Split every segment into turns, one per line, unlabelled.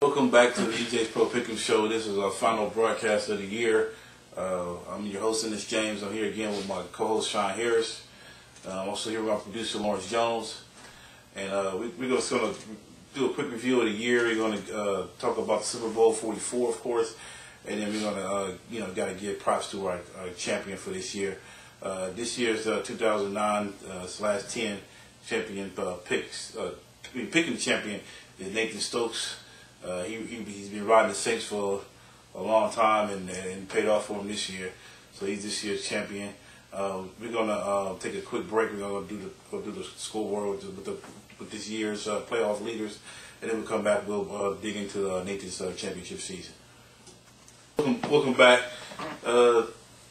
Welcome back to the EJ's Pro Pick'em Show. This is our final broadcast of the year. I'm your host, Dennis James. I'm here again with my co-host, Sean Harris. I'm also here with our producer, Lawrence Jones. And we're going to do a quick review of the year. We're going to talk about the Super Bowl 44, of course. And then we're going to, got to give props to our champion for this year. This year's 2009/10 champion Pick'em champion is Nathan Stokes. He's been riding the Saints for a long time and paid off for him this year. So he's this year's champion. We're gonna take a quick break. We're gonna do the scoreboard with this year's playoff leaders, and then we'll come back. We'll dig into Nathan's championship season. Welcome back,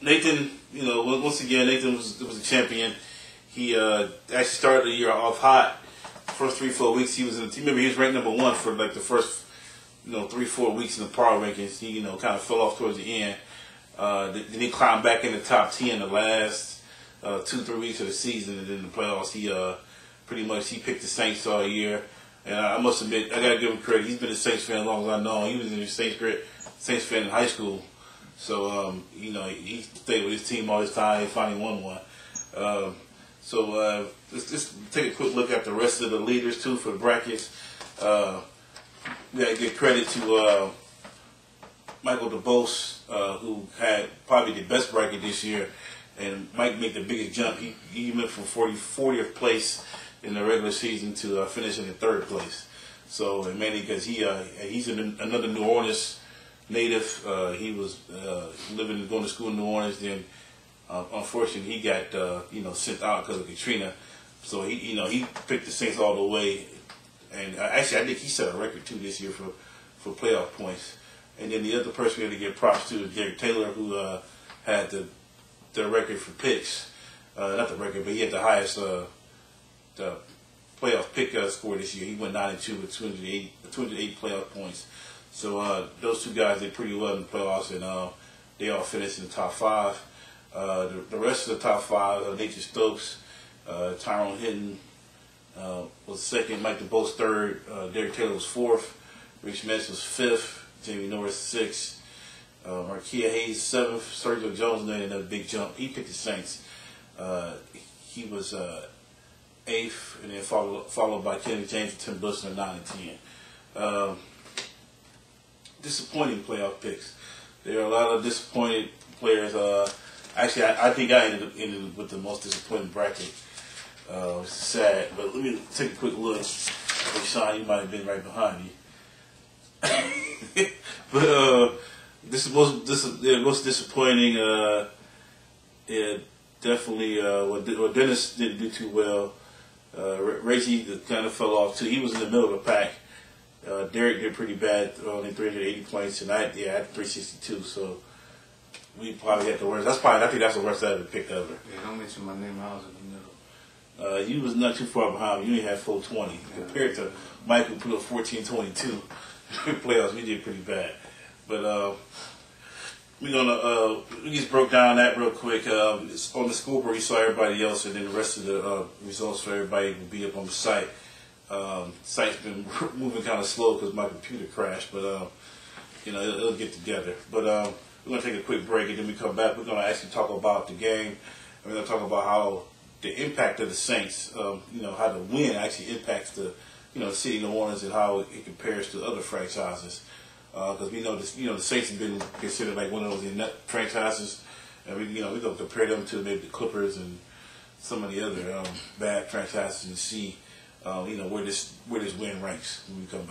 Nathan. Once again, Nathan was a champion. He actually started the year off hot. First 3-4 weeks he was in the team. Remember, he was ranked #1 for like the first 3-4 weeks in the power rankings. He kind of fell off towards the end. Then he climbed back in the top 10 the last 2-3 weeks of the season, and then in the playoffs he pretty much picked the Saints all year. And I must admit, I gotta give him credit. He's been a Saints fan as long as I know him. He was a Saints fan in high school, so he stayed with his team all this time. He finally won one. So let's take a quick look at the rest of the leaders too for the brackets. We got to give credit to Michael DeBose, who had probably the best bracket this year, and might make the biggest jump. He went from 40th place in the regular season to finishing in 3rd place. So, and mainly because he's another New Orleans native. He was going to school in New Orleans. Then, unfortunately, he got sent out because of Katrina. So he picked the Saints all the way. And actually, I think he set a record too this year for playoff points. And then the other person we had to give props to is Derek Taylor, who had the record for picks. Not the record, but he had the highest the playoff pick score this year. He went 9-2 with 208 playoff points. So those two guys did pretty well in the playoffs, and they all finished in the top 5. The rest of the top 5, Nathan Stokes, Tyrone Hinton was 2nd, Mike DeBose 3rd, Derek Taylor was 4th, Rich Metz was 5th, Jamie Norris 6th, Marquia Hayes 7th, Sergio Jones made another big jump. He picked the Saints. He was 8th, and then followed by Kenny James and Tim Bussner 9 and 10. Disappointing playoff picks. There are a lot of disappointed players. Actually, I think I ended with the most disappointing bracket. It's sad, but let me take a quick look. Sean, you might have been right behind me. But this is most disappointing. Definitely. Well, Dennis didn't do too well. Reggie kind of fell off too. He was in the middle of the pack. Derek did pretty bad, only 380 points, and I had 362. So we probably had the worst. I think that's the worst I ever picked ever.
Yeah, don't mention my name. I was in the middle.
You was not too far behind. You only had 420 compared to Mike, who put up 1422 playoffs. We did pretty bad, but we just broke down that real quick. It's on the scoreboard. You saw everybody else, and then the rest of the results for everybody will be up on the site. Site's been moving kind of slow because my computer crashed, but it'll get together. But we're gonna take a quick break, and then we come back. We're gonna actually talk about the game. And we're gonna talk about how the impact of the Saints, how the win actually impacts the, city of New Orleans and how it compares to other franchises. Because we know this, the Saints have been considered like one of those inept franchises, and we're gonna compare them to maybe the Clippers and some of the other bad franchises and see, where this win ranks when we come back.